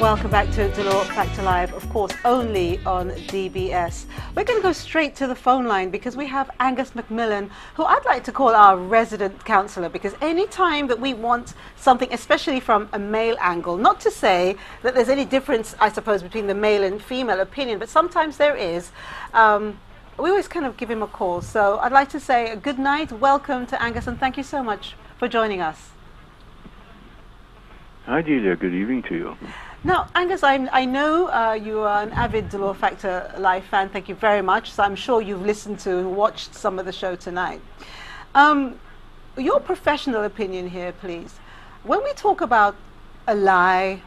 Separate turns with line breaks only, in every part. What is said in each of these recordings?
Welcome back to Law Factor Live, of course, only on DBS. We're going to go straight to the phone line because we have Angus McMillan, who I'd like to call our resident counsellor, because any time that we want something, especially from a male angle, not to say that there's any difference, I suppose, between the male and female opinion, but sometimes there is, we always kind of give him a call. So I'd like to say a good night, welcome to Angus, and thank you so much for joining us.
Hi, Delia. Good evening to you.
Now, Angus, I know you are an avid Law Factor Live fan. Thank you very much. So I'm sure you've listened to and watched some of the show tonight. Your professional opinion here, please. When we talk about a lie,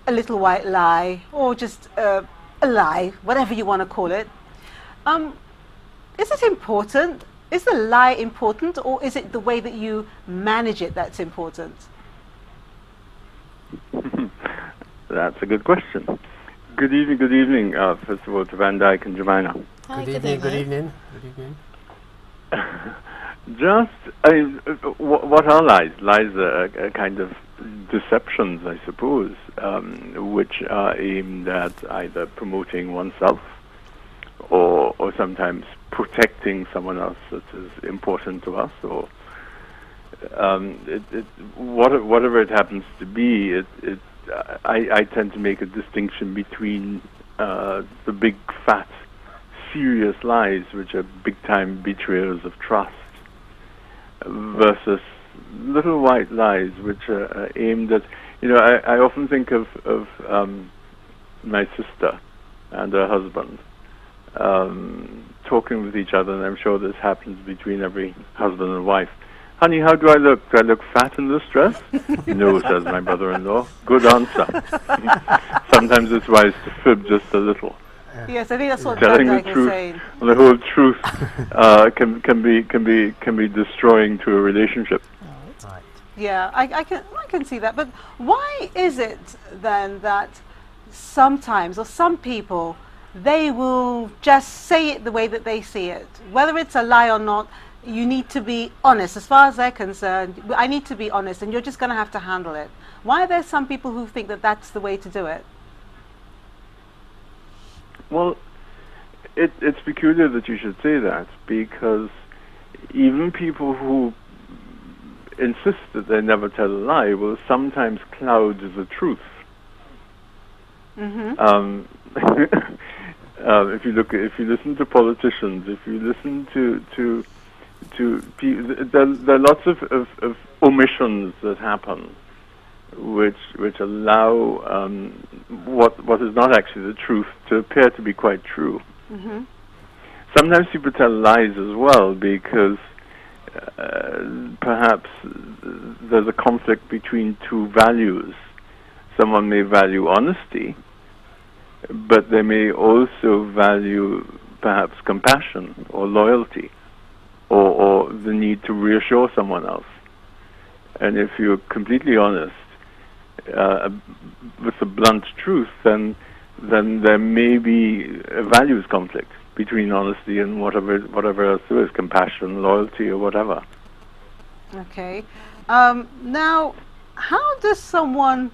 a little white lie, or just a lie, whatever you want to call it, is it important? Is the lie important, or is it the way that you manage it that's important?
That's a good question. Good evening, first of all, to Van Dyke and Jemina.
Hi,
Good evening.
What are lies? Lies are kind of deceptions, I suppose, which are aimed at either promoting oneself or sometimes protecting someone else that is important to us, or whatever it happens to be. I tend to make a distinction between the big, fat, serious lies, which are big-time betrayers of trust, versus little white lies, which are aimed at, I often think of my sister and her husband talking with each other, and I'm sure this happens between every husband and wife. Honey, how do I look? Do I look fat in this dress? No, says my brother-in-law. Good answer. Sometimes it's wise to fib just a little.
Yes, I think that's what
telling
Van Dyke
the
was
truth,
saying.
the whole truth, can be destroying to a relationship.
Right.
Yeah, I can see that. But why is it then that sometimes, or some people, they will just say it the way that they see it, whether it's a lie or not? You need to be honest. As far as they're concerned, I need to be honest, and you're just going to have to handle it. Why are there some people who think that that's the way to do it?
Well, it's peculiar that you should say that, because even people who insist that they never tell a lie will sometimes cloud the truth.
Mm-hmm.
If you listen to politicians, if you listen to there are lots of omissions that happen, which allow what is not actually the truth to appear to be quite true.
Mm-hmm.
Sometimes people tell lies as well because perhaps there's a conflict between two values. Someone may value honesty, but they may also value perhaps compassion or loyalty, or the need to reassure someone else. And if you're completely honest with the blunt truth, then there may be a values conflict between honesty and whatever else there is, compassion, loyalty, or whatever.
Okay. Now, how does someone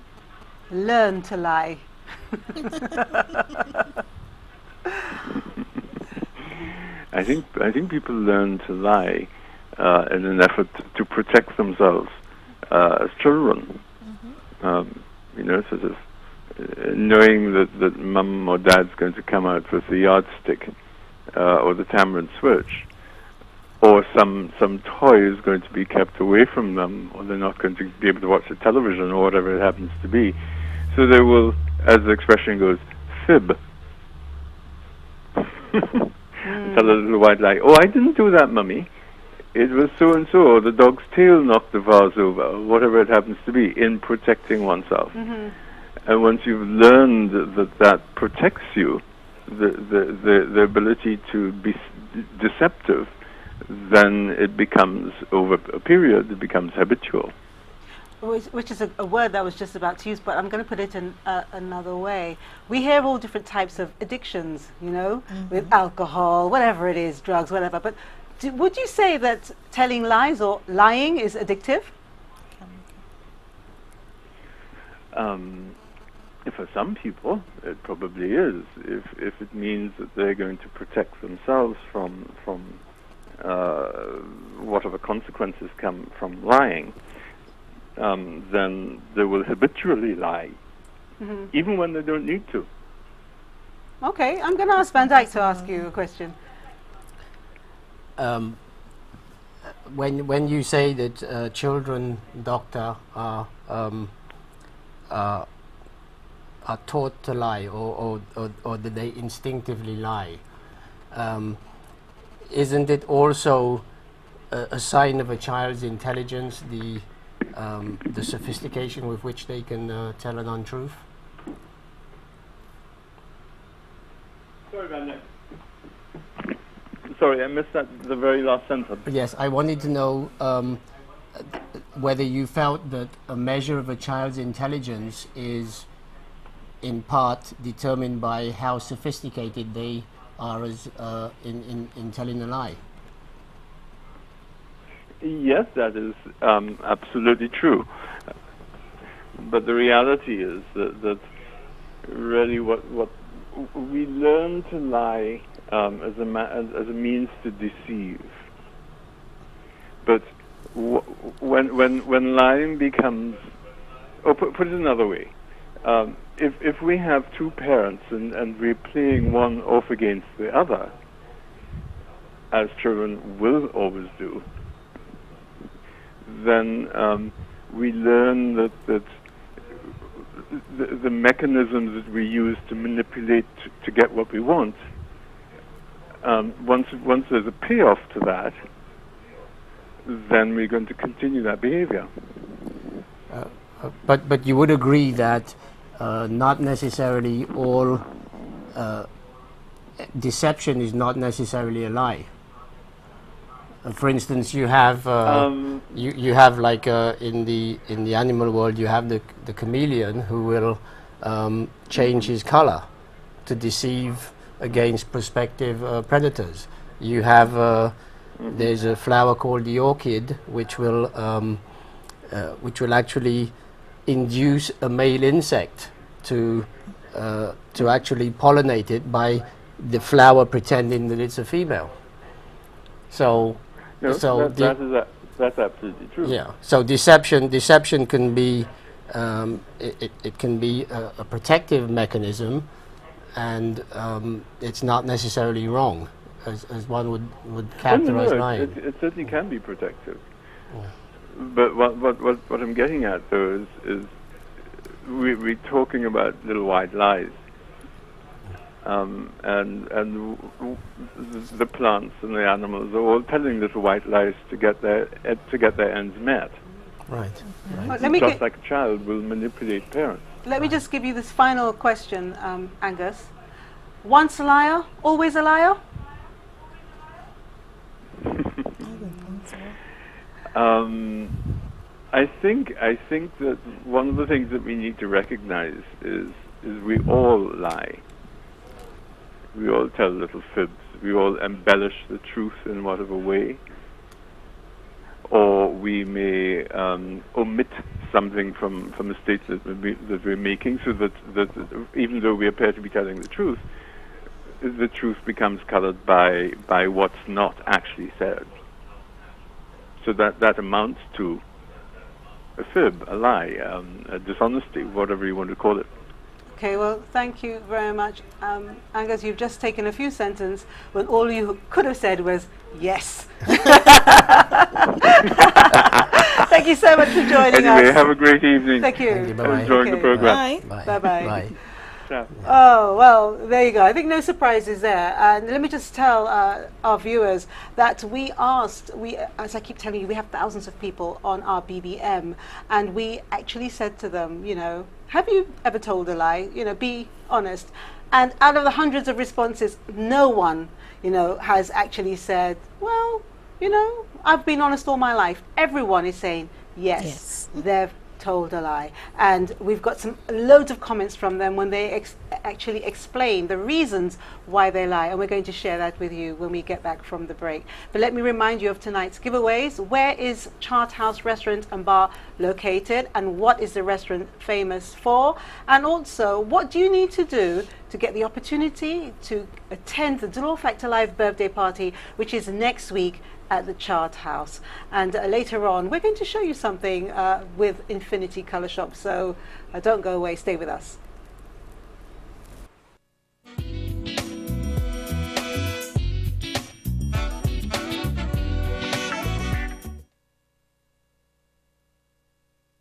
learn to lie?
I think people learn to lie in an effort to protect themselves as children. Mm-hmm. Sort of knowing that mum or dad's going to come out with the yardstick or the tamarind switch, or some toy is going to be kept away from them, or they're not going to be able to watch the television or whatever it happens to be. So they will, as the expression goes, fib. Tell a little white lie. Oh, I didn't do that, Mummy. It was so-and-so, or the dog's tail knocked the vase over, or whatever it happens to be, in protecting oneself. Mm-hmm. And once you've learned that protects you, the ability to be deceptive, then it becomes, over a period, it becomes habitual.
Which is a word that I was just about to use, but I'm going to put it in another way. We hear all different types of addictions, mm-hmm. with alcohol, whatever it is, drugs, whatever. But would you say that telling lies or lying is addictive?
For some people, it probably is. If it means that they're going to protect themselves from whatever consequences come from lying, then they will habitually lie, even when they don't need to.
Okay, I'm going to ask Van Dijk to ask you a question.
When you say that children, doctor, are taught to lie, or that they instinctively lie, isn't it also a sign of a child's intelligence, the sophistication with which they can tell an untruth?
Sorry, Van Dijk. Sorry, I missed the very last sentence.
Yes, I wanted to know whether you felt that a measure of a child's intelligence is in part determined by how sophisticated they are as in telling a lie.
Yes, that is absolutely true. But the reality is that really what we learn to lie as a means to deceive. But when lying becomes, or put it another way, if we have two parents and we're playing one off against the other, as children will always do, then we learn that the mechanisms that we use to manipulate to get what we want, once there's a payoff to that, then we're going to continue that behavior.
But you would agree that not necessarily all deception is not necessarily a lie. For instance, you have you have like in the animal world, you have the chameleon who will change his color to deceive against prospective predators. You have there's a flower called the orchid which will actually induce a male insect to actually pollinate it by the flower pretending that it's a female. So.
No,
So
that's absolutely true.
Yeah. So deception can be it can be a protective mechanism, and it's not necessarily wrong, as one would characterize lying.
It certainly can be protective. Yeah. But what I'm getting at though is we're talking about little white lies. And the plants and the animals are all telling little white lies to get their ends met.
Right.
Just like a child will manipulate parents.
Let me just give you this final question, Angus. Once a liar, always a liar?
I think that one of the things that we need to recognize is we all lie. We all tell little fibs. We all embellish the truth in whatever way. Or we may omit something from a statement that we're making, so that even though we appear to be telling the truth becomes colored by what's not actually said. So that amounts to a fib, a lie, a dishonesty, whatever you want to call it.
Okay, well, thank you very much. Angus, you've just taken a few sentences when all you could have said was, yes. Thank you so much for joining us.
Anyway, have a great evening.
Thank you.
Thank you. Bye-bye.
Enjoying the program.
Bye. Bye-bye.
Bye.
Oh, well, there you go. I think no surprises there. And let me just tell our viewers that we asked, as I keep telling you, we have thousands of people on our BBM, and we actually said to them, have you ever told a lie? Be honest. And out of the hundreds of responses, no one, has actually said, well, I've been honest all my life. Everyone is saying, yes. They've told a lie. And we've got some loads of comments from them when they actually explain the reasons why they lie, and we're going to share that with you when we get back from the break. But let me remind you of tonight's giveaways. Where is Chart House Restaurant and Bar located, and what is the restaurant famous for? And also, what do you need to do to get the opportunity to attend the Dulor Factor Live birthday party, which is next week at the Chart House. And later on, we're going to show you something with Infinity Colour Shop. So don't go away, stay with us.